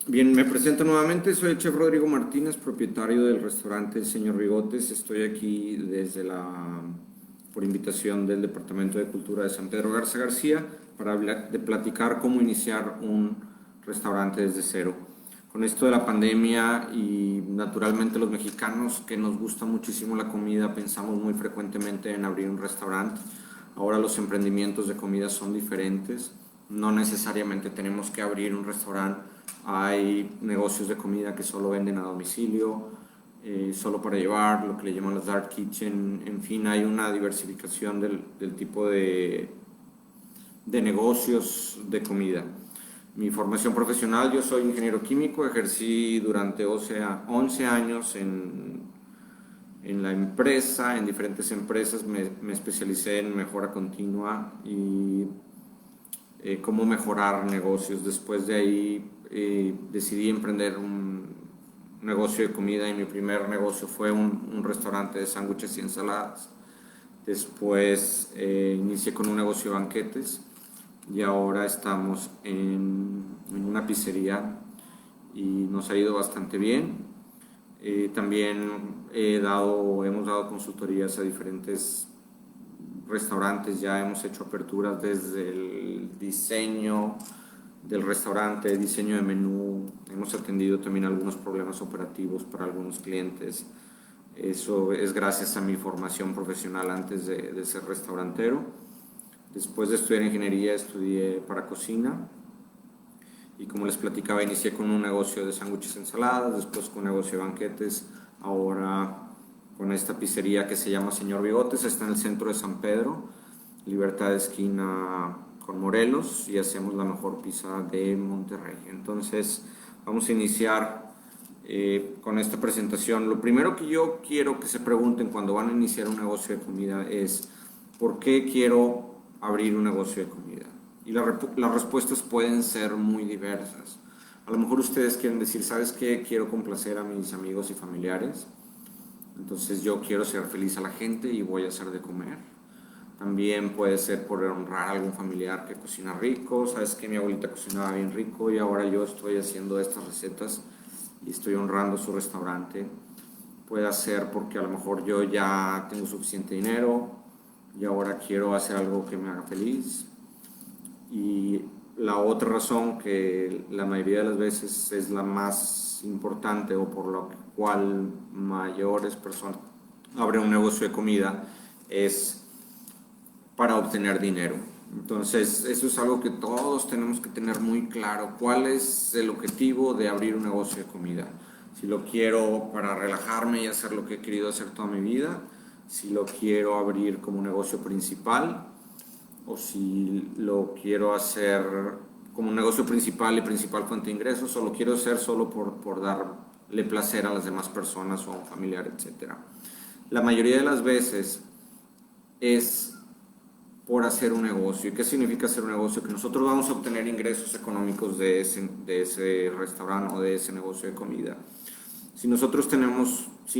Bien, me presento nuevamente, soy el chef Rodrigo Martínez, propietario del restaurante El Señor Bigotes. Estoy aquí por invitación del Departamento de Cultura de San Pedro Garza García para platicar cómo iniciar un restaurante desde cero. Con esto de la pandemia y naturalmente los mexicanos que nos gusta muchísimo la comida, pensamos muy frecuentemente en abrir un restaurante. Ahora los emprendimientos de comida son diferentes, no necesariamente tenemos que abrir un restaurante. Hay negocios de comida que solo venden a domicilio, solo para llevar, lo que le llaman los dark kitchen. En fin, hay una diversificación del tipo de negocios de comida. Mi formación profesional, yo soy ingeniero químico, ejercí durante 11 años en la empresa, en diferentes empresas. Me especialicé en mejora continua y cómo mejorar negocios. Después de ahí decidí emprender un negocio de comida y mi primer negocio fue un restaurante de sándwiches y ensaladas. Después inicié con un negocio de banquetes y ahora estamos en una pizzería y nos ha ido bastante bien. También hemos dado consultorías a diferentes restaurantes, ya hemos hecho aperturas desde el diseño del restaurante, diseño de menú, hemos atendido también algunos problemas operativos para algunos clientes. Eso es gracias a mi formación profesional antes de ser restaurantero. Después de estudiar ingeniería, estudié para cocina y, como les platicaba, inicié con un negocio de sándwiches y ensaladas, después con un negocio de banquetes, ahora con esta pizzería que se llama Señor Bigotes. Está en el centro de San Pedro, Libertad de esquina con Morelos, y hacemos la mejor pizza de Monterrey. Entonces vamos a iniciar con esta presentación. Lo primero que yo quiero que se pregunten cuando van a iniciar un negocio de comida es: ¿por qué quiero abrir un negocio de comida? Y las respuestas pueden ser muy diversas. A lo mejor ustedes quieren decir: ¿sabes qué? Quiero complacer a mis amigos y familiares, entonces yo quiero ser feliz a la gente y voy a hacer de comer. También puede ser por honrar a algún familiar que cocina rico. Sabes que mi abuelita cocinaba bien rico y ahora yo estoy haciendo estas recetas y estoy honrando su restaurante. Puede ser porque a lo mejor yo ya tengo suficiente dinero y ahora quiero hacer algo que me haga feliz. Y la otra razón, que la mayoría de las veces es la más importante o por lo cual mayores personas abren un negocio de comida, es para obtener dinero. Entonces, eso es algo que todos tenemos que tener muy claro. ¿Cuál es el objetivo de abrir un negocio de comida? Si lo quiero para relajarme y hacer lo que he querido hacer toda mi vida, si lo quiero abrir como negocio principal, o si lo quiero hacer como un negocio principal y principal fuente de ingresos, o lo quiero hacer solo por darle placer a las demás personas o a un familiar, etc. La mayoría de las veces es por hacer un negocio. ¿Y qué significa hacer un negocio? Que nosotros vamos a obtener ingresos económicos de ese restaurante o de ese negocio de comida. Si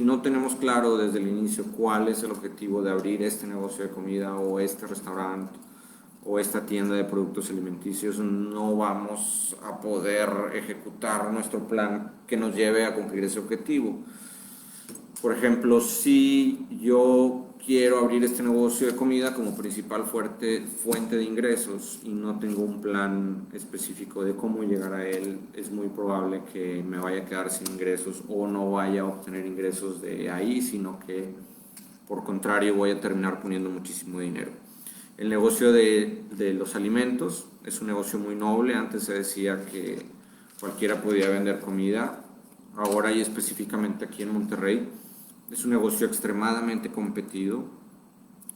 no tenemos claro desde el inicio cuál es el objetivo de abrir este negocio de comida o este restaurante o esta tienda de productos alimenticios, no vamos a poder ejecutar nuestro plan que nos lleve a cumplir ese objetivo. Por ejemplo, si yo quiero abrir este negocio de comida como principal fuente de ingresos y no tengo un plan específico de cómo llegar a él, es muy probable que me vaya a quedar sin ingresos o no vaya a obtener ingresos de ahí, sino que por contrario voy a terminar poniendo muchísimo dinero. El negocio de los alimentos es un negocio muy noble. Antes se decía que cualquiera podía vender comida. Ahora, y específicamente aquí en Monterrey, es un negocio extremadamente competido.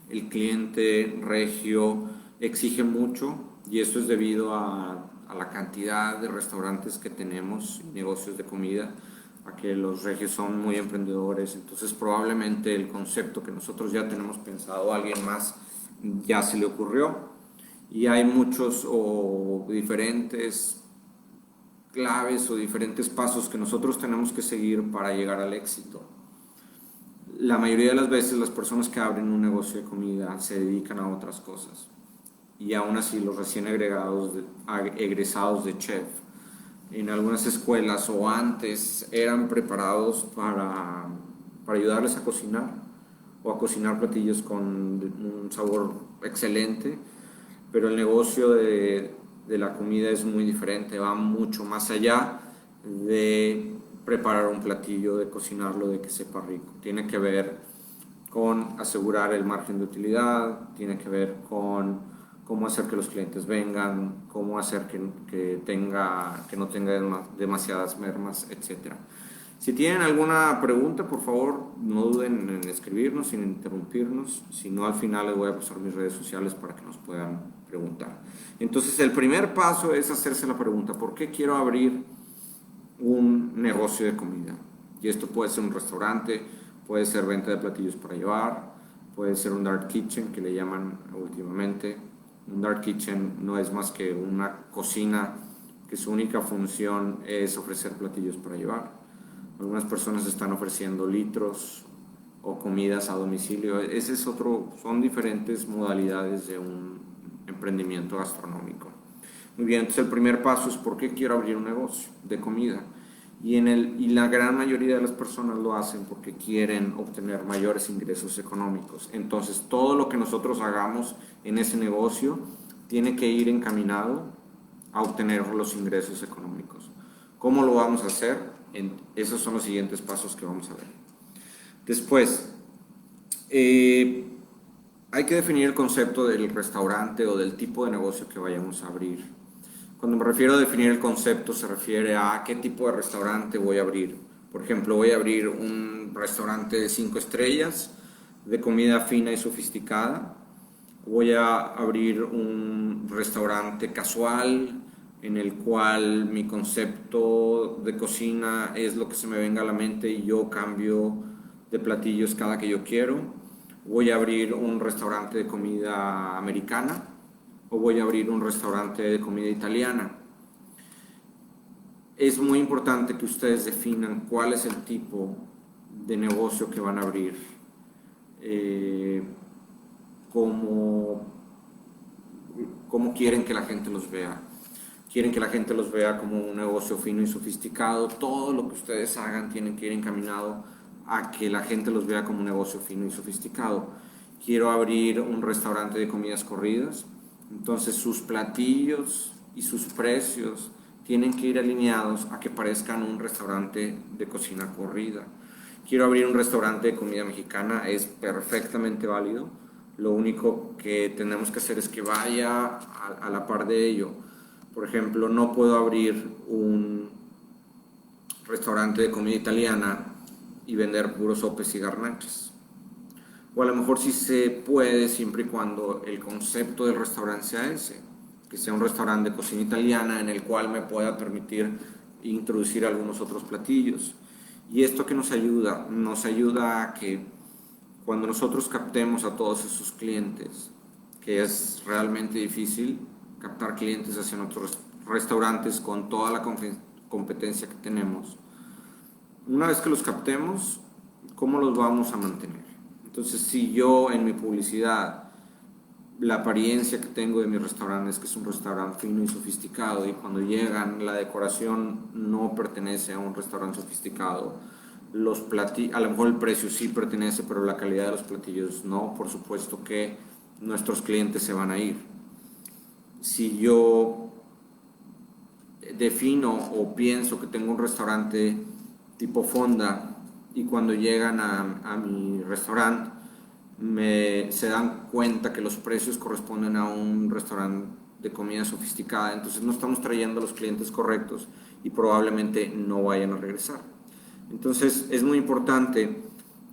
El cliente regio exige mucho y esto es debido a la cantidad de restaurantes que tenemos, negocios de comida, a que los regios son muy emprendedores. Entonces probablemente el concepto que nosotros ya tenemos pensado a alguien más ya se le ocurrió, y hay muchos o diferentes claves o diferentes pasos que nosotros tenemos que seguir para llegar al éxito. La mayoría de las veces las personas que abren un negocio de comida se dedican a otras cosas, y aún así los recién egresados de chef en algunas escuelas o antes eran preparados para ayudarles a cocinar o a cocinar platillos con un sabor excelente, pero el negocio de la comida es muy diferente, va mucho más allá de preparar un platillo, de cocinarlo, de que sepa rico. Tiene que ver con asegurar el margen de utilidad, tiene que ver con cómo hacer que los clientes vengan, cómo hacer que no tenga demasiadas mermas, etc. Si tienen alguna pregunta, por favor, no duden en escribirnos sin interrumpirnos. Si no, al final les voy a pasar mis redes sociales para que nos puedan preguntar. Entonces, el primer paso es hacerse la pregunta: ¿por qué quiero abrir un negocio de comida? Y esto puede ser un restaurante, puede ser venta de platillos para llevar, puede ser un dark kitchen, que le llaman últimamente. Un dark kitchen no es más que una cocina que su única función es ofrecer platillos para llevar. Algunas personas están ofreciendo litros o comidas a domicilio. Ese es otro, son diferentes modalidades de un emprendimiento gastronómico. Muy bien, entonces el primer paso es: ¿por qué quiero abrir un negocio de comida? Y la gran mayoría de las personas lo hacen porque quieren obtener mayores ingresos económicos. Entonces, todo lo que nosotros hagamos en ese negocio tiene que ir encaminado a obtener los ingresos económicos. ¿Cómo lo vamos a hacer? Esos son los siguientes pasos que vamos a ver. Después, hay que definir el concepto del restaurante o del tipo de negocio que vayamos a abrir. Cuando me refiero a definir el concepto, se refiere a qué tipo de restaurante voy a abrir. Por ejemplo, voy a abrir un restaurante de 5 estrellas, de comida fina y sofisticada. Voy a abrir un restaurante casual, en el cual mi concepto de cocina es lo que se me venga a la mente y yo cambio de platillos cada que yo quiero. Voy a abrir un restaurante de comida americana o voy a abrir un restaurante de comida italiana. Es muy importante que ustedes definan cuál es el tipo de negocio que van a abrir, cómo quieren que la gente los vea. Quieren que la gente los vea como un negocio fino y sofisticado. Todo lo que ustedes hagan tiene que ir encaminado a que la gente los vea como un negocio fino y sofisticado. Quiero abrir un restaurante de comidas corridas, entonces sus platillos y sus precios tienen que ir alineados a que parezcan un restaurante de cocina corrida. Quiero abrir un restaurante de comida mexicana, es perfectamente válido. Lo único que tenemos que hacer es que vaya a la par de ello. Por ejemplo, no puedo abrir un restaurante de comida italiana y vender puros sopes y garnachas. O a lo mejor sí se puede, siempre y cuando el concepto del restaurante sea ese, que sea un restaurante de cocina italiana en el cual me pueda permitir introducir algunos otros platillos. ¿Y esto qué nos ayuda? Nos ayuda a que cuando nosotros captemos a todos esos clientes, que es realmente difícil captar clientes hacia nuestros restaurantes con toda la competencia que tenemos, una vez que los captemos, ¿cómo los vamos a mantener? Entonces, si yo en mi publicidad, la apariencia que tengo de mi restaurante es que es un restaurante fino y sofisticado, y cuando llegan la decoración no pertenece a un restaurante sofisticado, los platillos, a lo mejor el precio sí pertenece, pero la calidad de los platillos no, por supuesto que nuestros clientes se van a ir. Si yo defino o pienso que tengo un restaurante tipo fonda y cuando llegan a mi restaurante se dan cuenta que los precios corresponden a un restaurante de comida sofisticada, entonces no estamos trayendo a los clientes correctos y probablemente no vayan a regresar. Entonces es muy importante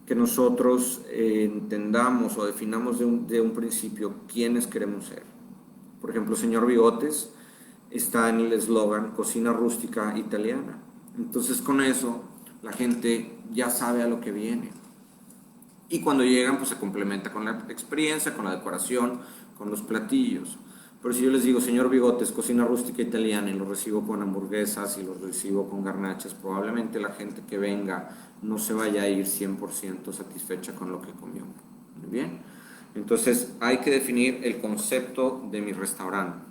que nosotros entendamos o definamos de un principio quiénes queremos ser. Por ejemplo, señor Bigotes está en el eslogan cocina rústica italiana. Entonces con eso la gente ya sabe a lo que viene. Y cuando llegan, pues se complementa con la experiencia, con la decoración, con los platillos. Pero si yo les digo, señor Bigotes, cocina rústica italiana, y lo recibo con hamburguesas y lo recibo con garnachas, probablemente la gente que venga no se vaya a ir 100% satisfecha con lo que comió. Muy bien. Entonces hay que definir el concepto de mi restaurante.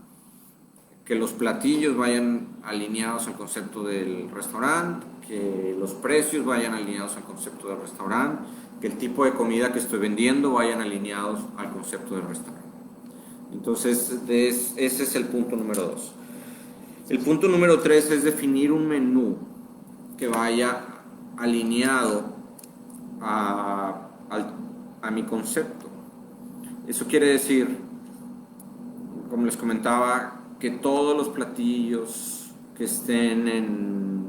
Que los platillos vayan alineados al concepto del restaurante, que los precios vayan alineados al concepto del restaurante, que el tipo de comida que estoy vendiendo vayan alineados al concepto del restaurante. Entonces, ese es el punto número 2. El punto número 3 es definir un menú que vaya alineado a mi concepto. Eso quiere decir, como les comentaba, que todos los platillos que estén en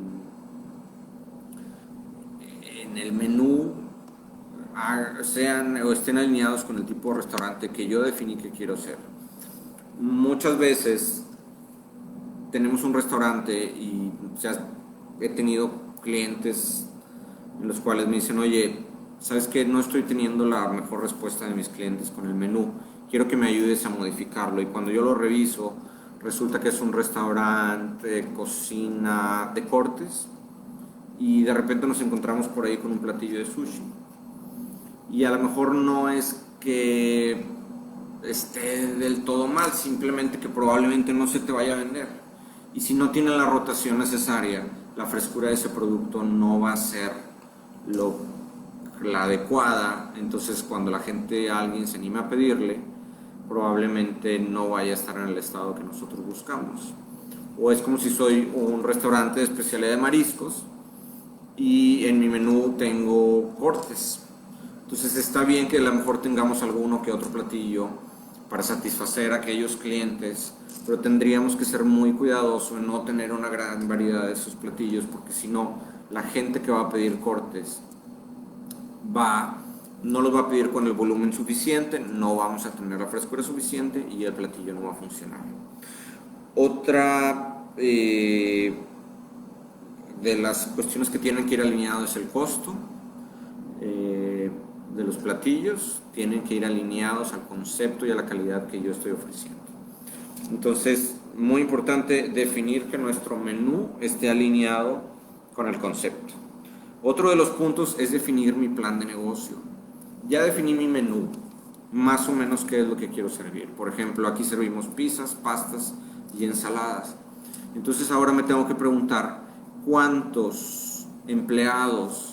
el menú sean o estén alineados con el tipo de restaurante que yo definí que quiero ser. Muchas veces tenemos un restaurante y he tenido clientes en los cuales me dicen, oye, ¿sabes qué? No estoy teniendo la mejor respuesta de mis clientes con el menú, quiero que me ayudes a modificarlo. Y cuando yo lo reviso, resulta que es un restaurante, cocina de cortes, y de repente nos encontramos por ahí con un platillo de sushi. Y a lo mejor no es que esté del todo mal, simplemente que probablemente no se te vaya a vender. Y si no tiene la rotación necesaria, la frescura de ese producto no va a ser la adecuada. Entonces cuando alguien se anime a pedirle, probablemente no vaya a estar en el estado que nosotros buscamos. O es como si soy un restaurante de especialidad de mariscos y en mi menú tengo cortes. Entonces está bien que a lo mejor tengamos alguno que otro platillo para satisfacer a aquellos clientes, pero tendríamos que ser muy cuidadosos en no tener una gran variedad de esos platillos, porque si no, la gente que va a pedir cortes no los va a pedir con el volumen suficiente, no vamos a tener la frescura suficiente y el platillo no va a funcionar. Otra de las cuestiones que tienen que ir alineados es el costo de los platillos, tienen que ir alineados al concepto y a la calidad que yo estoy ofreciendo. Entonces, muy importante definir que nuestro menú esté alineado con el concepto. Otro de los puntos es definir mi plan de negocio. Ya definí mi menú, más o menos qué es lo que quiero servir. Por ejemplo, aquí servimos pizzas, pastas y ensaladas. Entonces ahora me tengo que preguntar cuántos empleados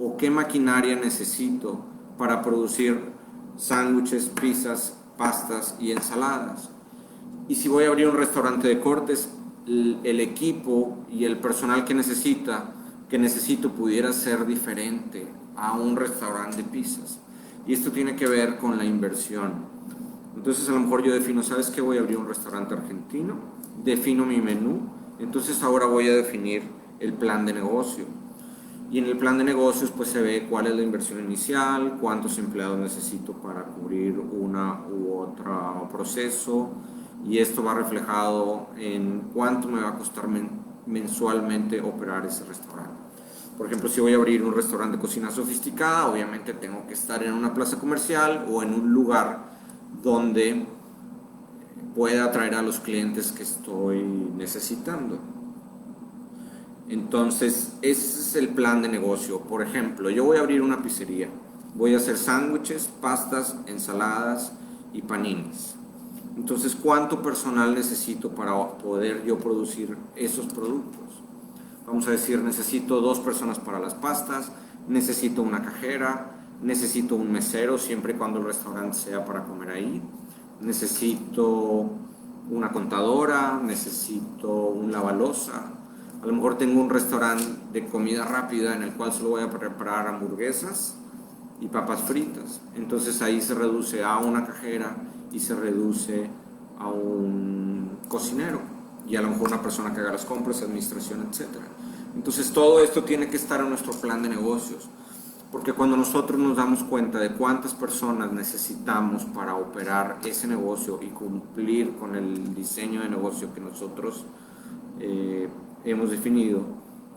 o qué maquinaria necesito para producir sándwiches, pizzas, pastas y ensaladas. Y si voy a abrir un restaurante de cortes, el equipo y el personal que necesito pudiera ser diferente a un restaurante de pizzas. Y esto tiene que ver con la inversión. Entonces a lo mejor yo defino, ¿sabes qué? Voy a abrir un restaurante argentino, defino mi menú, entonces ahora voy a definir el plan de negocio. Y en el plan de negocios pues se ve cuál es la inversión inicial, cuántos empleados necesito para cubrir una u otra proceso, y esto va reflejado en cuánto me va a costar mensualmente operar ese restaurante. Por ejemplo, si voy a abrir un restaurante de cocina sofisticada, obviamente tengo que estar en una plaza comercial o en un lugar donde pueda atraer a los clientes que estoy necesitando. Entonces, ese es el plan de negocio. Por ejemplo, yo voy a abrir una pizzería. Voy a hacer sándwiches, pastas, ensaladas y panines. Entonces, ¿cuánto personal necesito para poder yo producir esos productos? Vamos a decir, necesito 2 personas para las pastas, necesito una cajera, necesito un mesero, siempre y cuando el restaurante sea para comer ahí. Necesito una contadora, necesito un lavaloza. A lo mejor tengo un restaurante de comida rápida en el cual solo voy a preparar hamburguesas y papas fritas. Entonces ahí se reduce a una cajera y se reduce a un cocinero y a lo mejor una persona que haga las compras, administración, etc. Entonces todo esto tiene que estar en nuestro plan de negocios, porque cuando nosotros nos damos cuenta de cuántas personas necesitamos para operar ese negocio y cumplir con el diseño de negocio que nosotros hemos definido,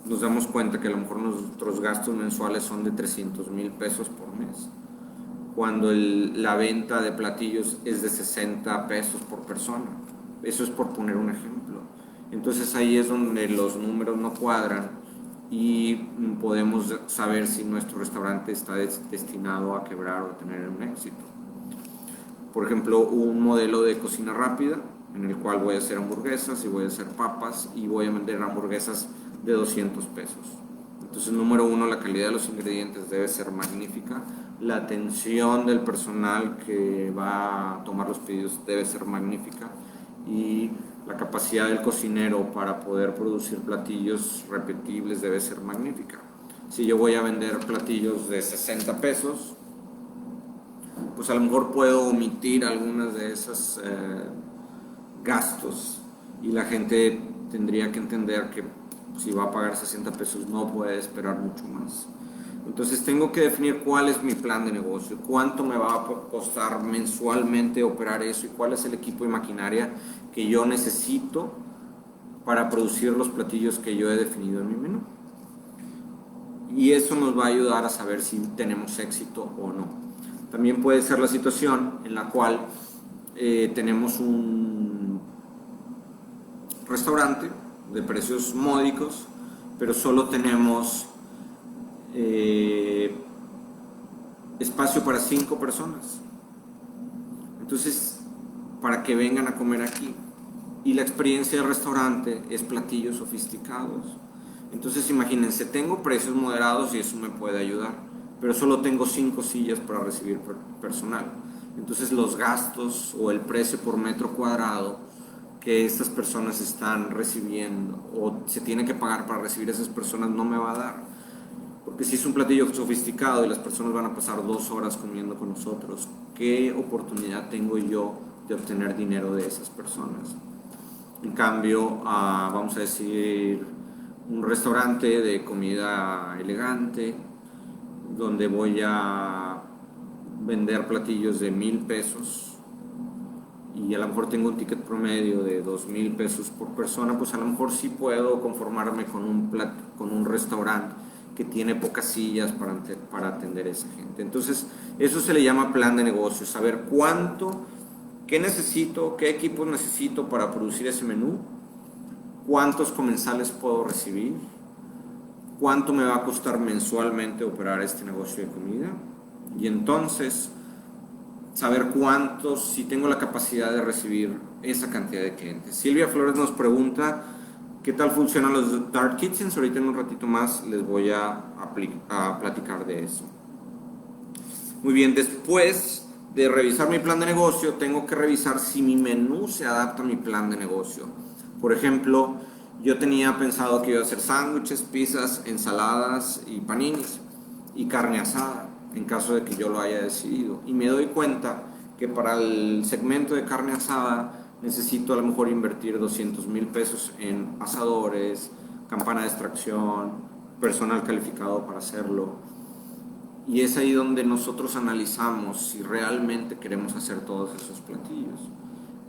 nos damos cuenta que a lo mejor nuestros gastos mensuales son de 300,000 pesos por mes, cuando la venta de platillos es de 60 pesos por persona. Eso es por poner un ejemplo. Entonces ahí es donde los números no cuadran y podemos saber si nuestro restaurante está destinado a quebrar o a tener un éxito. Por ejemplo, un modelo de cocina rápida en el cual voy a hacer hamburguesas y voy a hacer papas y voy a vender hamburguesas de 200 pesos. Entonces, número uno, la calidad de los ingredientes debe ser magnífica, la atención del personal que va a tomar los pedidos debe ser magnífica y la capacidad del cocinero para poder producir platillos repetibles debe ser magnífica. Si yo voy a vender platillos de 60 pesos, pues a lo mejor puedo omitir algunas de esos gastos y la gente tendría que entender que si va a pagar 60 pesos no puede esperar mucho más. Entonces tengo que definir cuál es mi plan de negocio, cuánto me va a costar mensualmente operar eso y cuál es el equipo y maquinaria que yo necesito para producir los platillos que yo he definido en mi menú. Y eso nos va a ayudar a saber si tenemos éxito o no. También puede ser la situación en la cual tenemos un restaurante de precios módicos, pero solo tenemos espacio para 5 personas. Entonces, para que vengan a comer aquí. Y la experiencia del restaurante es platillos sofisticados. Entonces, imagínense, tengo precios moderados y eso me puede ayudar, pero solo tengo 5 sillas para recibir personal. Entonces, los gastos o el precio por metro cuadrado que estas personas están recibiendo o se tiene que pagar para recibir a esas personas no me va a dar. Porque si es un platillo sofisticado y las personas van a pasar 2 horas comiendo con nosotros, ¿qué oportunidad tengo yo de obtener dinero de esas personas? En cambio, vamos a decir, un restaurante de comida elegante, donde voy a vender platillos de 1,000 pesos y a lo mejor tengo un ticket promedio de 2,000 pesos por persona, pues a lo mejor sí puedo conformarme con un restaurante que tiene pocas sillas para atender a esa gente. Entonces, eso se le llama plan de negocio, saber qué necesito, qué equipos necesito para producir ese menú, cuántos comensales puedo recibir, cuánto me va a costar mensualmente operar este negocio de comida y entonces saber si tengo la capacidad de recibir esa cantidad de clientes. Silvia Flores nos pregunta qué tal funcionan los dark kitchens. Ahorita en un ratito más les voy a platicar de eso. Muy bien, después de revisar mi plan de negocio, tengo que revisar si mi menú se adapta a mi plan de negocio. Por ejemplo, yo tenía pensado que iba a hacer sándwiches, pizzas, ensaladas y paninis y carne asada, en caso de que yo lo haya decidido. Y me doy cuenta que para el segmento de carne asada necesito a lo mejor invertir 200,000 pesos en asadores, campana de extracción, personal calificado para hacerlo. Y es ahí donde nosotros analizamos si realmente queremos hacer todos esos platillos.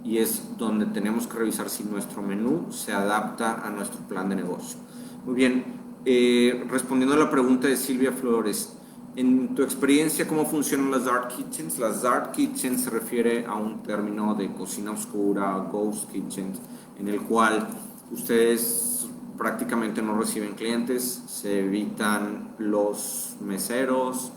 Y es donde tenemos que revisar si nuestro menú se adapta a nuestro plan de negocio. Muy bien, respondiendo a la pregunta de Silvia Flores, en tu experiencia, ¿cómo funcionan las dark kitchens? Las dark kitchens se refiere a un término de cocina oscura, ghost kitchens, en el cual ustedes prácticamente no reciben clientes, se evitan los meseros,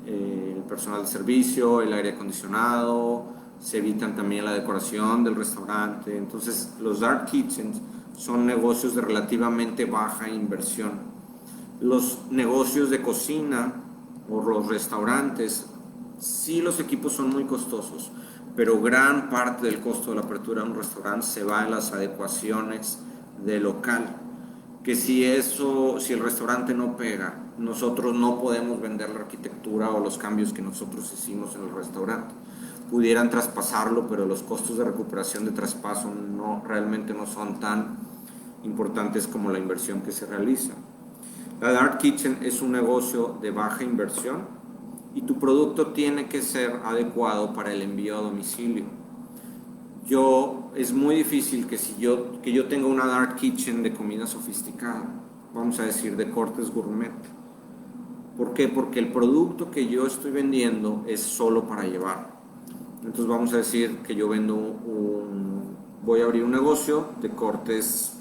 el personal de servicio, el aire acondicionado, se evitan también la decoración del restaurante. Entonces, los dark kitchens son negocios de relativamente baja inversión. Los negocios de cocina o los restaurantes, sí, los equipos son muy costosos, pero gran parte del costo de la apertura de un restaurante se va en las adecuaciones del local, que si el restaurante no pega, nosotros no podemos vender la arquitectura o los cambios que nosotros hicimos en el restaurante. Pudieran traspasarlo, pero los costos de recuperación de traspaso realmente no son tan importantes como la inversión que se realiza. La dark kitchen es un negocio de baja inversión y tu producto tiene que ser adecuado para el envío a domicilio. Es muy difícil que yo tenga una dark kitchen de comida sofisticada, vamos a decir de cortes gourmet. ¿Por qué? Porque el producto que yo estoy vendiendo es solo para llevar. Entonces vamos a decir que yo voy a abrir un negocio de cortes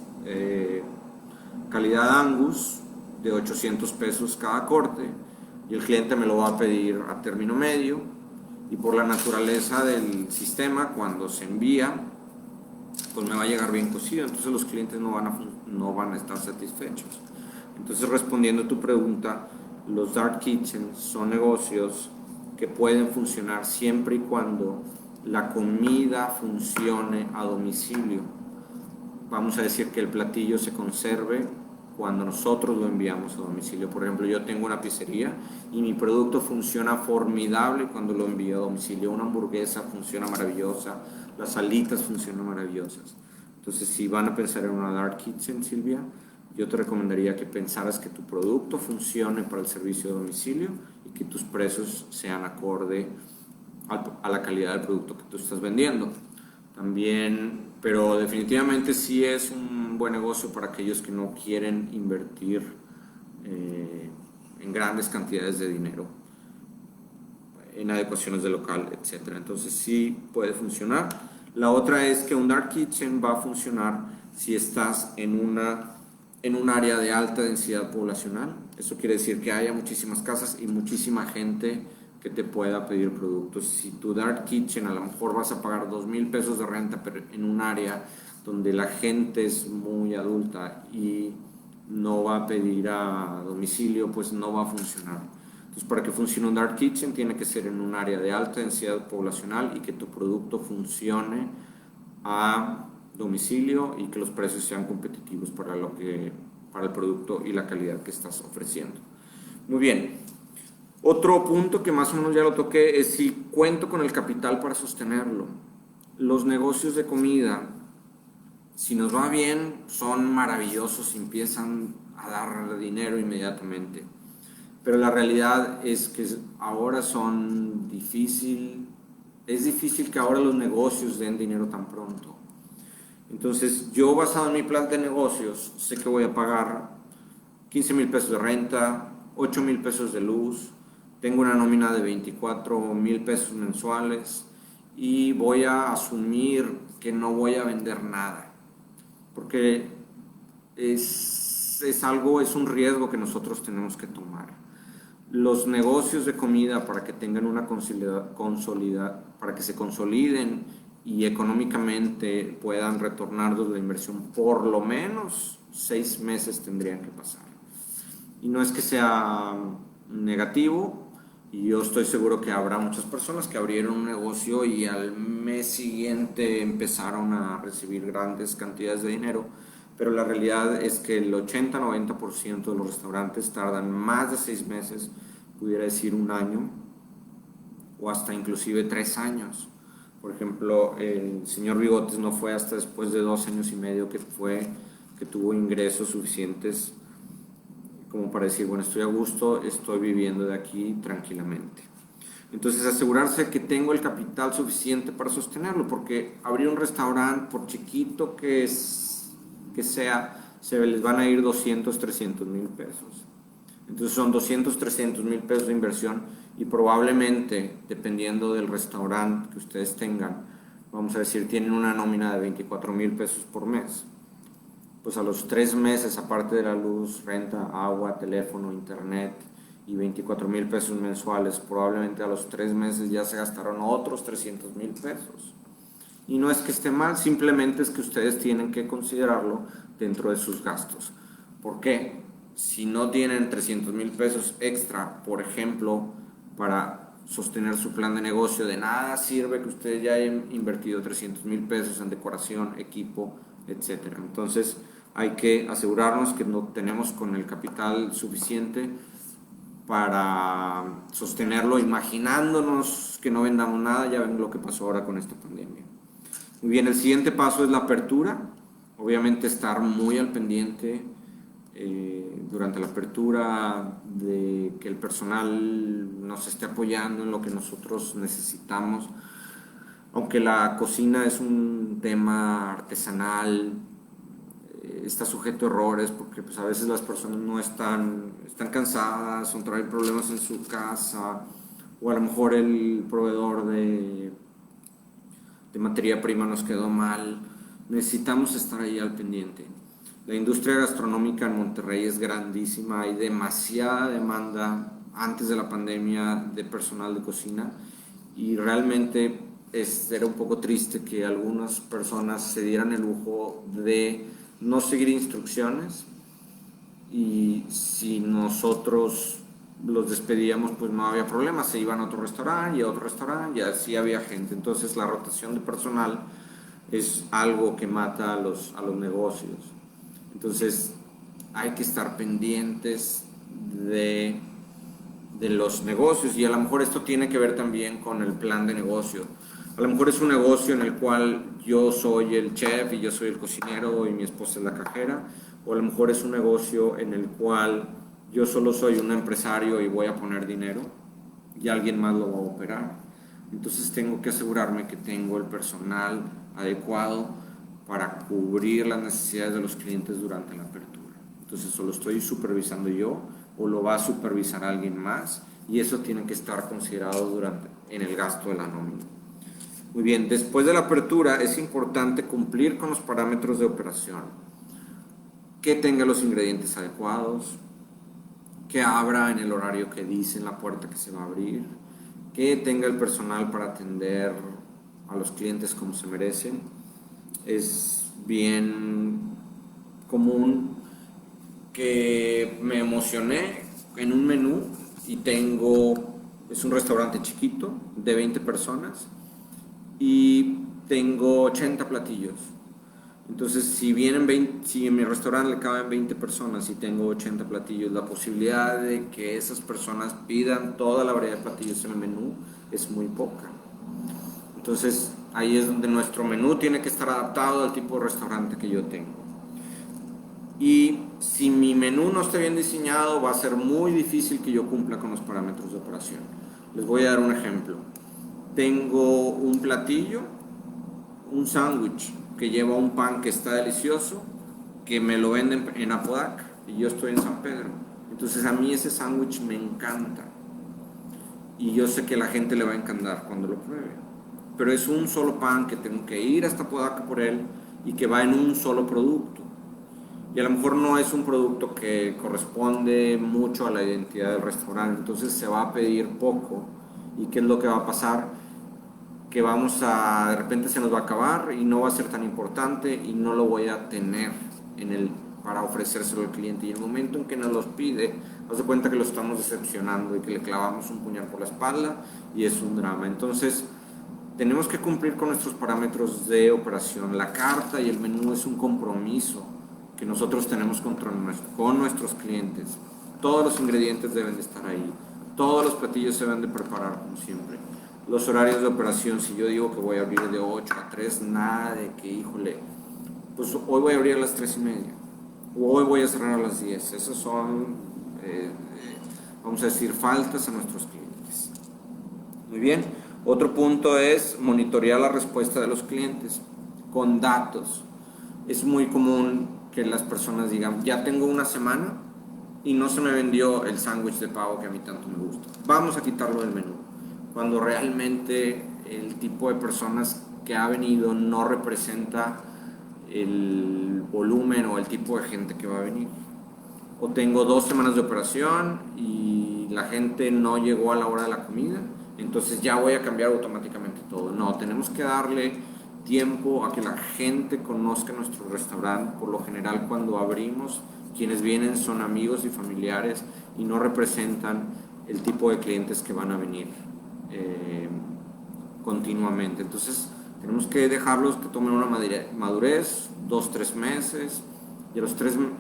calidad Angus de 800 pesos cada corte y el cliente me lo va a pedir a término medio y por la naturaleza del sistema cuando se envía pues me va a llegar bien cocido, entonces los clientes no van a estar satisfechos. Entonces, respondiendo a tu pregunta, los dark kitchens son negocios que pueden funcionar siempre y cuando la comida funcione a domicilio. Vamos a decir que el platillo se conserve cuando nosotros lo enviamos a domicilio. Por ejemplo, yo tengo una pizzería y mi producto funciona formidable cuando lo envío a domicilio. Una hamburguesa funciona maravillosa, las alitas funcionan maravillosas. Entonces, si van a pensar en una dark kitchen, Silvia, yo te recomendaría que pensaras que tu producto funcione para el servicio de domicilio y que tus precios sean acorde a la calidad del producto que tú estás vendiendo. También, pero definitivamente sí es un buen negocio para aquellos que no quieren invertir en grandes cantidades de dinero, en adecuaciones de local, etc. Entonces sí puede funcionar. La otra es que un dark kitchen va a funcionar si estás en un área de alta densidad poblacional. Eso quiere decir que haya muchísimas casas y muchísima gente que te pueda pedir productos. Si tu dark kitchen a lo mejor vas a pagar 2,000 pesos de renta, pero en un área donde la gente es muy adulta y no va a pedir a domicilio, pues no va a funcionar. Entonces, para que funcione un dark kitchen tiene que ser en un área de alta densidad poblacional y que tu producto funcione a domicilio y que los precios sean competitivos para el producto y la calidad que estás ofreciendo. Muy bien. Otro punto que más o menos ya lo toqué es si cuento con el capital para sostenerlo. Los negocios de comida, si nos va bien, son maravillosos y empiezan a dar dinero inmediatamente. Pero la realidad es que ahora es difícil que ahora los negocios den dinero tan pronto. Entonces, yo basado en mi plan de negocios, sé que voy a pagar 15,000 pesos de renta, 8,000 pesos de luz, tengo una nómina de 24,000 pesos mensuales y voy a asumir que no voy a vender nada, porque es un riesgo que nosotros tenemos que tomar. Los negocios de comida, para que tengan una para que se consoliden y económicamente puedan retornarnos la inversión, por lo menos 6 meses tendrían que pasar. Y no es que sea negativo, y yo estoy seguro que habrá muchas personas que abrieron un negocio y al mes siguiente empezaron a recibir grandes cantidades de dinero, pero la realidad es que el 80-90% de los restaurantes tardan más de 6 meses, pudiera decir un año, o hasta inclusive 3 años. Por ejemplo, el señor Bigotes no fue hasta después de 2 años y medio que tuvo ingresos suficientes como para decir, bueno, estoy a gusto, estoy viviendo de aquí tranquilamente. Entonces, asegurarse que tengo el capital suficiente para sostenerlo, porque abrir un restaurante, por chiquito que sea, se les van a ir 200-300 mil pesos. Entonces, son 200-300 mil pesos de inversión y probablemente, dependiendo del restaurante que ustedes tengan, vamos a decir, tienen una nómina de 24,000 pesos por mes. Pues a los 3 meses, aparte de la luz, renta, agua, teléfono, internet y 24,000 pesos mensuales, probablemente a los 3 meses ya se gastaron otros 300,000 pesos. Y no es que esté mal, simplemente es que ustedes tienen que considerarlo dentro de sus gastos. ¿Por qué? Si no tienen 300,000 pesos extra, por ejemplo, para sostener su plan de negocio, de nada sirve que ustedes ya hayan invertido 300,000 pesos en decoración, equipo, etc. Entonces hay que asegurarnos que no tenemos con el capital suficiente para sostenerlo, imaginándonos que no vendamos nada. Ya ven lo que pasó ahora con esta pandemia. Muy bien, el siguiente paso es la apertura. Obviamente estar muy al pendiente durante la apertura de que el personal nos esté apoyando en lo que nosotros necesitamos. Aunque la cocina es un tema artesanal, está sujeto a errores porque pues, a veces las personas no están cansadas o traen problemas en su casa, o a lo mejor el proveedor de materia prima nos quedó mal. Necesitamos estar ahí al pendiente. La industria gastronómica en Monterrey es grandísima, hay demasiada demanda antes de la pandemia de personal de cocina y realmente era un poco triste que algunas personas se dieran el lujo de no seguir instrucciones y si nosotros los despedíamos pues no había problema, se iban a otro restaurante y a otro restaurante y así había gente. Entonces la rotación de personal es algo que mata a los negocios. Entonces hay que estar pendientes de, de los negocios y a lo mejor esto tiene que ver también con el plan de negocio. A lo mejor es un negocio en el cual yo soy el chef y yo soy el cocinero y mi esposa es la cajera, o a lo mejor es un negocio en el cual yo solo soy un empresario y voy a poner dinero y alguien más lo va a operar. Entonces tengo que asegurarme que tengo el personal adecuado para cubrir las necesidades de los clientes durante la apertura. Entonces solo estoy supervisando yo o lo va a supervisar alguien más y eso tiene que estar considerado en el gasto de la nómina. Muy bien, después de la apertura es importante cumplir con los parámetros de operación, que tenga los ingredientes adecuados, que abra en el horario que dice en la puerta que se va a abrir, que tenga el personal para atender a los clientes como se merecen. Es bien común que me emocioné en un menú y es un restaurante chiquito de 20 personas y tengo 80 platillos. Entonces, si en mi restaurante le caben 20 personas y tengo 80 platillos, la posibilidad de que esas personas pidan toda la variedad de platillos en el menú es muy poca. Entonces, ahí es donde nuestro menú tiene que estar adaptado al tipo de restaurante que yo tengo. Y si mi menú no está bien diseñado, va a ser muy difícil que yo cumpla con los parámetros de operación. Les voy a dar un ejemplo. Tengo un platillo, un sándwich que lleva un pan que está delicioso, que me lo venden en Apodaca y yo estoy en San Pedro. Entonces a mí ese sándwich me encanta y yo sé que a la gente le va a encantar cuando lo pruebe. Pero es un solo pan que tengo que ir hasta Apodaca por él y que va en un solo producto. Y a lo mejor no es un producto que corresponde mucho a la identidad del restaurante, entonces se va a pedir poco. ¿Y qué es lo que va a pasar? Que de repente se nos va a acabar y no va a ser tan importante y no lo voy a tener para ofrecérselo al cliente. Y el momento en que nos los pide, haz de cuenta que lo estamos decepcionando y que le clavamos un puñal por la espalda y es un drama. Entonces, tenemos que cumplir con nuestros parámetros de operación. La carta y el menú es un compromiso que nosotros tenemos con nuestros clientes. Todos los ingredientes deben de estar ahí. Todos los platillos se deben de preparar como siempre. Los horarios de operación, si yo digo que voy a abrir de 8 a 3, nada de que, híjole, pues hoy voy a abrir a las 3:30 o hoy voy a cerrar a las 10. Esas son, vamos a decir, faltas a nuestros clientes. Muy bien. Otro punto es monitorear la respuesta de los clientes con datos. Es muy común que las personas digan, ya tengo una semana y no se me vendió el sándwich de pavo que a mí tanto me gusta. Vamos a quitarlo del menú. Cuando realmente el tipo de personas que ha venido no representa el volumen o el tipo de gente que va a venir. O tengo 2 semanas de operación y la gente no llegó a la hora de la comida, entonces ya voy a cambiar automáticamente todo. No, tenemos que darle tiempo a que la gente conozca nuestro restaurante. Por lo general, cuando abrimos, quienes vienen son amigos y familiares y no representan el tipo de clientes que van a venir continuamente. Entonces, tenemos que dejarlos que tomen una madurez, 2-3 meses,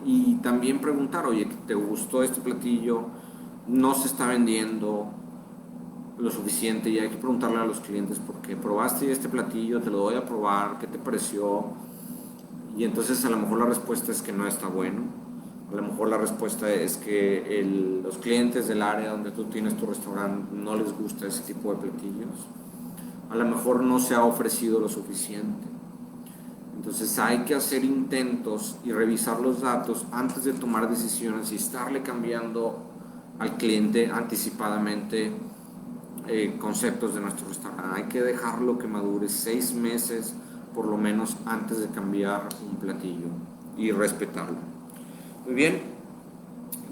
y también preguntar, oye, ¿te gustó este platillo? No se está vendiendo lo suficiente y hay que preguntarle a los clientes, porque probaste este platillo, te lo doy a probar, ¿qué te pareció? Y entonces a lo mejor la respuesta es que no está bueno, a lo mejor la respuesta es que los clientes del área donde tú tienes tu restaurante no les gusta ese tipo de platillos, a lo mejor no se ha ofrecido lo suficiente. Entonces hay que hacer intentos y revisar los datos antes de tomar decisiones y estarle cambiando al cliente anticipadamente conceptos de nuestro restaurante. Hay que dejarlo que madure 6 meses por lo menos antes de cambiar un platillo y respetarlo. Muy bien,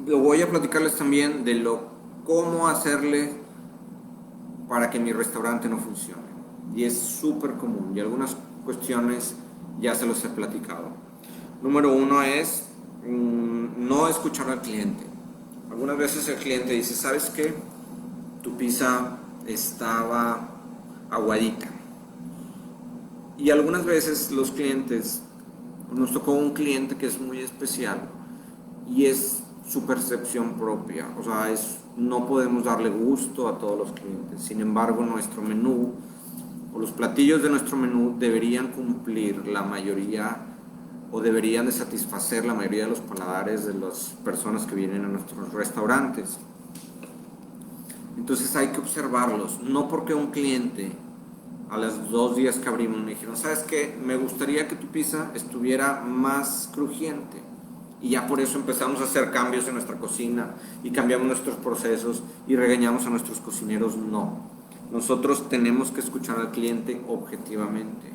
voy a platicarles también de cómo hacerle para que mi restaurante no funcione. y es súper común, y algunas cuestiones ya se los he platicado. Número uno es no escuchar al cliente. Algunas veces el cliente dice, ¿sabes qué? Tu pizza estaba aguadita. Y algunas veces los clientes, nos tocó un cliente que es muy especial y es su percepción propia. O sea, no podemos darle gusto a todos los clientes. Sin embargo, nuestro menú o los platillos de nuestro menú deberían cumplir la mayoría o deberían de satisfacer la mayoría de los paladares de las personas que vienen a nuestros restaurantes. Entonces hay que observarlos, no porque un cliente a los 2 días que abrimos me dijeron, ¿sabes qué? Me gustaría que tu pizza estuviera más crujiente. Y ya por eso empezamos a hacer cambios en nuestra cocina y cambiamos nuestros procesos y regañamos a nuestros cocineros. No. Nosotros tenemos que escuchar al cliente objetivamente.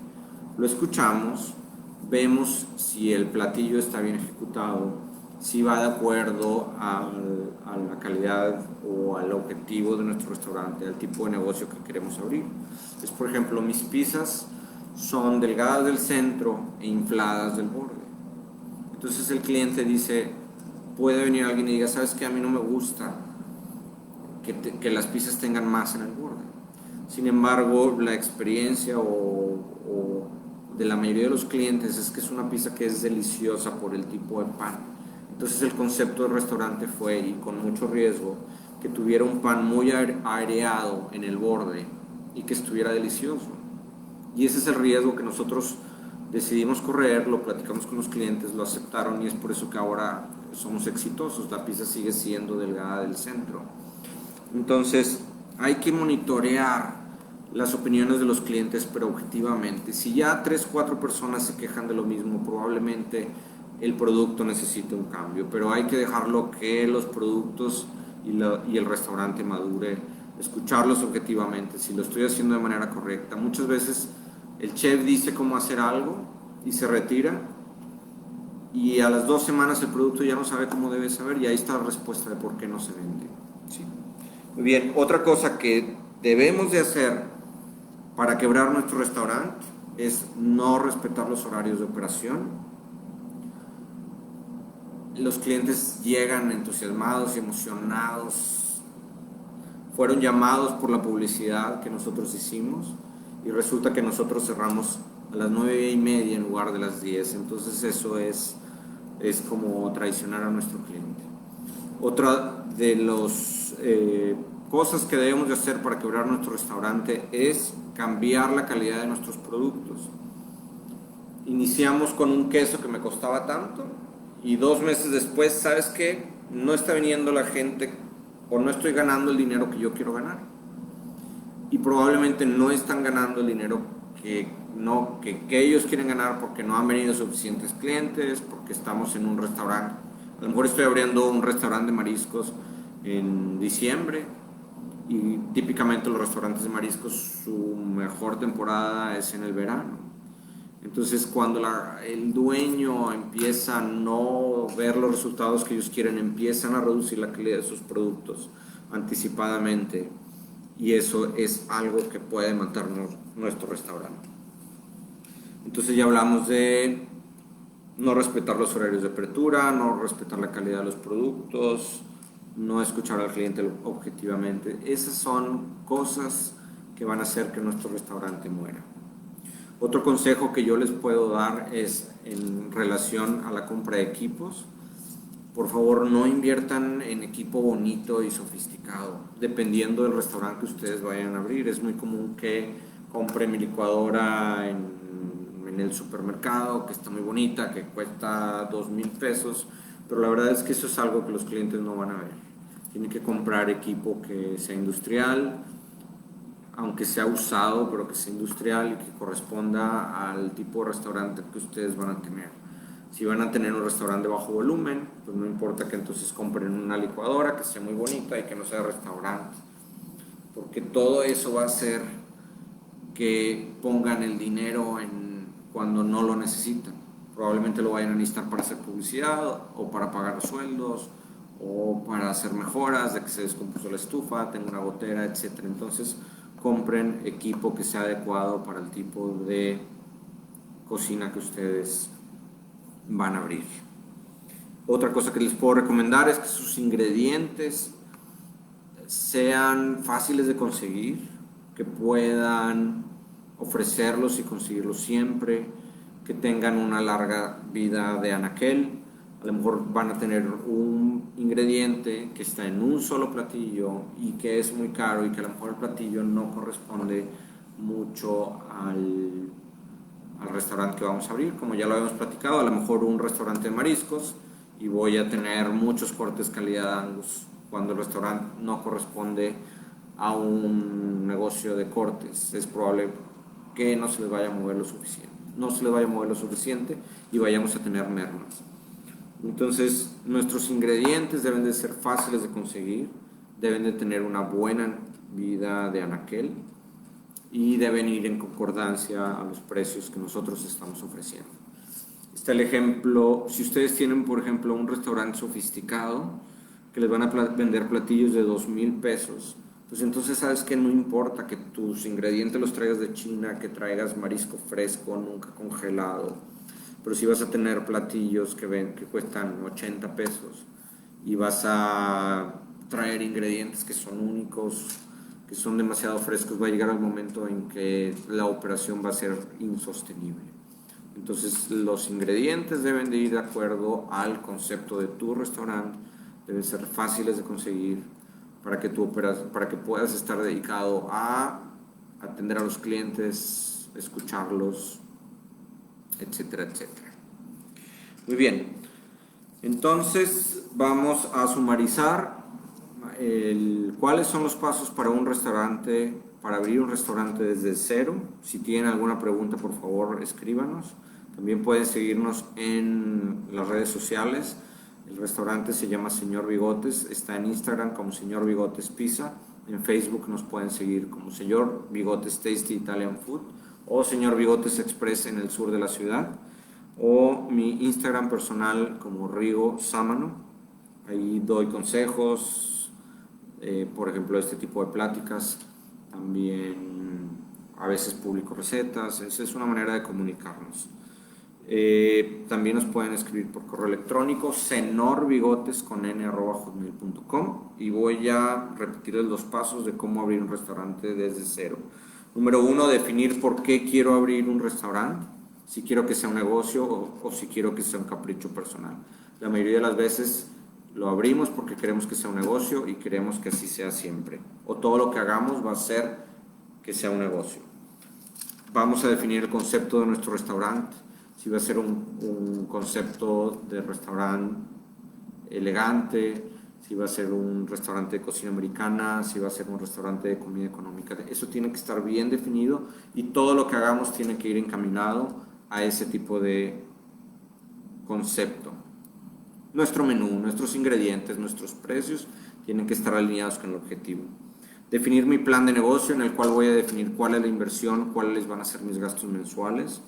Lo escuchamos, vemos si el platillo está bien ejecutado, si va de acuerdo a la calidad o al objetivo de nuestro restaurante, al tipo de negocio que queremos abrir. Es, por ejemplo, mis pizzas son delgadas del centro e infladas del borde. Entonces el cliente dice, puede venir alguien y diga, ¿sabes qué? A mí no me gusta que las pizzas tengan más en el borde. Sin embargo, la experiencia o de la mayoría de los clientes es que es una pizza que es deliciosa por el tipo de pan. Entonces el concepto del restaurante fue, y con mucho riesgo, que tuviera un pan muy aireado en el borde y que estuviera delicioso. Y ese es el riesgo que nosotros decidimos correr, lo platicamos con los clientes, lo aceptaron y es por eso que ahora somos exitosos. La pizza sigue siendo delgada del centro. Entonces hay que monitorear las opiniones de los clientes, pero objetivamente. Si ya 3, 4 personas se quejan de lo mismo, probablemente el producto necesita un cambio, pero hay que dejarlo que los productos y el restaurante madure, escucharlos objetivamente, si lo estoy haciendo de manera correcta. Muchas veces el chef dice cómo hacer algo y se retira y a las 2 semanas el producto ya no sabe cómo debe saber y ahí está la respuesta de por qué no se vende. ¿Sí? Muy bien, otra cosa que debemos de hacer para quebrar nuestro restaurante es no respetar los horarios de operación. Los clientes llegan entusiasmados y emocionados, fueron llamados por la publicidad que nosotros hicimos y resulta que nosotros cerramos a las 9:30 en lugar de las 10. Entonces eso es como traicionar a nuestro cliente. Otra de las cosas que debemos de hacer para quebrar nuestro restaurante es cambiar la calidad de nuestros productos. Iniciamos con un queso que me costaba tanto y 2 meses después, ¿sabes qué? No está viniendo la gente o no estoy ganando el dinero que yo quiero ganar. Y probablemente no están ganando el dinero que ellos quieren ganar porque no han venido suficientes clientes, porque estamos en un restaurante. A lo mejor estoy abriendo un restaurante de mariscos en diciembre y típicamente los restaurantes de mariscos su mejor temporada es en el verano. Entonces cuando el dueño empieza a no ver los resultados que ellos quieren, empiezan a reducir la calidad de sus productos anticipadamente y eso es algo que puede matarnos nuestro restaurante. Entonces ya hablamos de no respetar los horarios de apertura, no respetar la calidad de los productos, no escuchar al cliente objetivamente. Esas son cosas que van a hacer que nuestro restaurante muera. Otro consejo que yo les puedo dar es en relación a la compra de equipos. Por favor, no inviertan en equipo bonito y sofisticado, dependiendo del restaurante que ustedes vayan a abrir. Es muy común que compre mi licuadora en el supermercado, que está muy bonita, que cuesta 2,000 pesos, pero la verdad es que eso es algo que los clientes no van a ver. Tienen que comprar equipo que sea industrial, aunque sea usado, pero que sea industrial y que corresponda al tipo de restaurante que ustedes van a tener. Si van a tener un restaurante de bajo volumen, pues no importa que entonces compren una licuadora que sea muy bonita y que no sea restaurante, porque todo eso va a hacer que pongan el dinero cuando no lo necesitan. Probablemente lo vayan a necesitar para hacer publicidad o para pagar sueldos o para hacer mejoras de que se descompuso la estufa, tengo una gotera, etc. Entonces, compren equipo que sea adecuado para el tipo de cocina que ustedes van a abrir. Otra cosa que les puedo recomendar es que sus ingredientes sean fáciles de conseguir, que puedan ofrecerlos y conseguirlos siempre, que tengan una larga vida de anaquel. A lo mejor van a tener un ingrediente que está en un solo platillo y que es muy caro y que a lo mejor el platillo no corresponde mucho al restaurante que vamos a abrir. Como ya lo habíamos platicado, a lo mejor un restaurante de mariscos y voy a tener muchos cortes calidad Angus cuando el restaurante no corresponde a un negocio de cortes. Es probable que no se les vaya a mover lo suficiente, y vayamos a tener mermas. Entonces, nuestros ingredientes deben de ser fáciles de conseguir, deben de tener una buena vida de anaquel y deben ir en concordancia a los precios que nosotros estamos ofreciendo. Está el ejemplo, si ustedes tienen, por ejemplo, un restaurante sofisticado que les van a vender platillos de 2,000 pesos, pues entonces sabes que no importa que tus ingredientes los traigas de China, que traigas marisco fresco, nunca congelado, pero si vas a tener platillos que cuestan 80 pesos y vas a traer ingredientes que son únicos, que son demasiado frescos, va a llegar el momento en que la operación va a ser insostenible. Entonces los ingredientes deben de ir de acuerdo al concepto de tu restaurante, deben ser fáciles de conseguir para que puedas estar dedicado a atender a los clientes, escucharlos, etcétera, etcétera. Muy bien, entonces vamos a sumarizar cuáles son los pasos para abrir un restaurante desde cero. Si tienen alguna pregunta, por favor, escríbanos. También pueden seguirnos en las redes sociales. El restaurante se llama Señor Bigotes, está en Instagram como Señor Bigotes Pizza, en Facebook nos pueden seguir como Señor Bigotes Tasty Italian Food o Señor Bigotes Express en el sur de la ciudad, o mi Instagram personal como Rigo Sámano. Ahí doy consejos, por ejemplo, este tipo de pláticas. También a veces publico recetas. Esa es una manera de comunicarnos. También nos pueden escribir por correo electrónico senorbigotes@hotmail.com, y voy a repetirles los pasos de cómo abrir un restaurante desde cero. Número 1, definir por qué quiero abrir un restaurante, si quiero que sea un negocio o si quiero que sea un capricho personal. La mayoría de las veces lo abrimos porque queremos que sea un negocio y queremos que así sea siempre, o todo lo que hagamos va a ser que sea un negocio. Vamos a definir el concepto de nuestro restaurante, si va a ser un concepto de restaurante elegante, si va a ser un restaurante de cocina americana, si va a ser un restaurante de comida económica. Eso tiene que estar bien definido y todo lo que hagamos tiene que ir encaminado a ese tipo de concepto. Nuestro menú, nuestros ingredientes, nuestros precios tienen que estar alineados con el objetivo. Definir mi plan de negocio, en el cual voy a definir cuál es la inversión, cuáles van a ser mis gastos mensuales.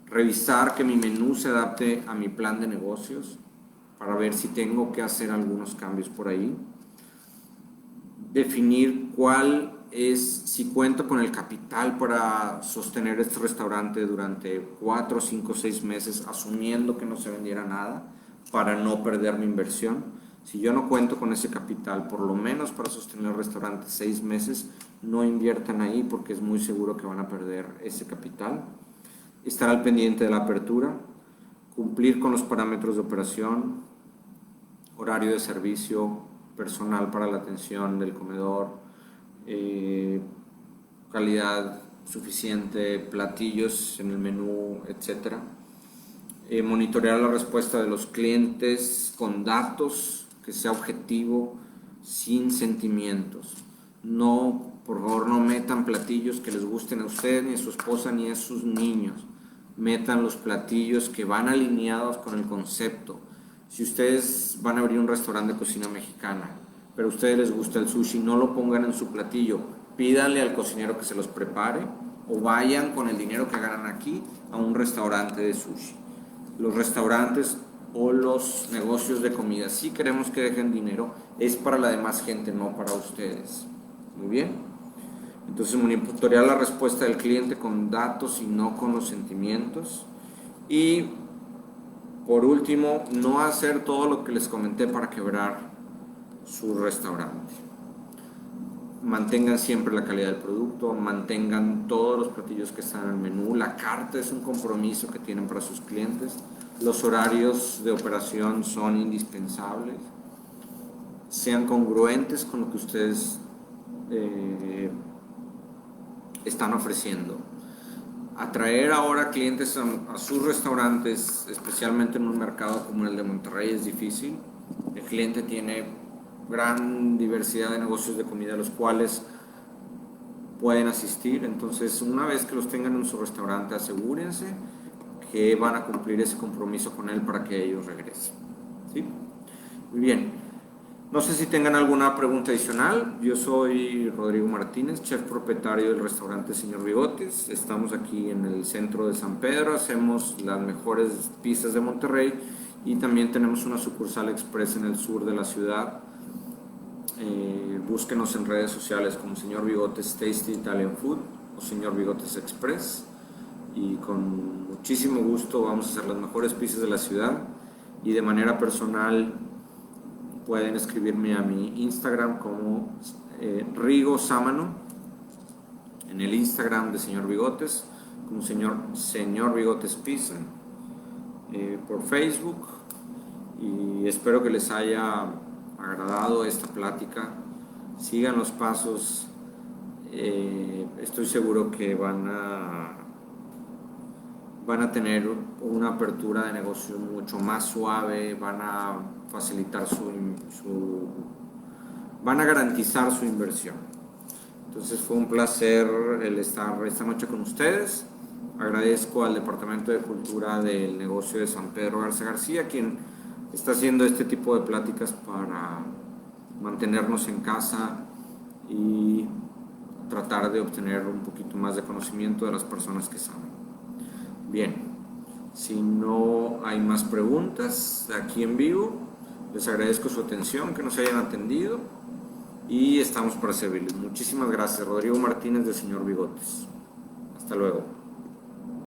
Revisar que mi menú se adapte a mi plan de negocios para ver si tengo que hacer algunos cambios por ahí. Definir si cuento con el capital para sostener este restaurante durante 4, 5, 6 meses, asumiendo que no se vendiera nada, para no perder mi inversión. Si yo no cuento con ese capital, por lo menos para sostener el restaurante 6 meses, no inviertan ahí porque es muy seguro que van a perder ese capital. Estar al pendiente de la apertura, cumplir con los parámetros de operación, horario de servicio, personal para la atención del comedor, calidad suficiente, platillos en el menú, etc. Monitorear la respuesta de los clientes con datos, que sea objetivo, sin sentimientos. No, por favor, no metan platillos que les gusten a usted, ni a su esposa, ni a sus niños. Metan los platillos que van alineados con el concepto. Si ustedes van a abrir un restaurante de cocina mexicana, pero a ustedes les gusta el sushi, no lo pongan en su platillo. Pídanle al cocinero que se los prepare o vayan con el dinero que ganan aquí a un restaurante de sushi. Los restaurantes o los negocios de comida, si queremos que dejen dinero, es para la demás gente, no para ustedes. Muy bien. Entonces monitorear la respuesta del cliente con datos y no con los sentimientos. Y por último, no hacer todo lo que les comenté para quebrar su restaurante. Mantengan siempre la calidad del producto, mantengan todos los platillos que están en el menú. La carta es un compromiso que tienen para sus clientes. Los horarios de operación son indispensables. Sean congruentes con lo que ustedes están ofreciendo. Atraer ahora clientes a sus restaurantes, especialmente en un mercado como el de Monterrey, es difícil. El cliente tiene gran diversidad de negocios de comida a los cuales pueden asistir. Entonces, una vez que los tengan en su restaurante, asegúrense que van a cumplir ese compromiso con él para que ellos regresen. ¿Sí? Muy bien. No sé si tengan alguna pregunta adicional. Yo soy Rodrigo Martínez, chef propietario del restaurante Señor Bigotes. Estamos aquí en el centro de San Pedro, hacemos las mejores pizzas de Monterrey y también tenemos una sucursal express en el sur de la ciudad. Búsquenos en redes sociales como Señor Bigotes Tasty Italian Food o Señor Bigotes Express y con muchísimo gusto vamos a hacer las mejores pizzas de la ciudad. Y de manera personal pueden escribirme a mi Instagram como Rigo Sámano, en el Instagram de Señor Bigotes, como Señor Bigotes Pizza, por Facebook. Y espero que les haya agradado esta plática. Sigan los pasos. Estoy seguro que van a tener una apertura de negocio mucho más suave, van a facilitar van a garantizar su inversión. Entonces fue un placer el estar esta noche con ustedes. Agradezco al Departamento de Cultura del negocio de San Pedro Garza García, quien está haciendo este tipo de pláticas para mantenernos en casa y tratar de obtener un poquito más de conocimiento de las personas que saben. Bien, si no hay más preguntas aquí en vivo, les agradezco su atención, que nos hayan atendido y estamos para servirles. Muchísimas gracias. Rodrigo Martínez de Señor Bigotes. Hasta luego.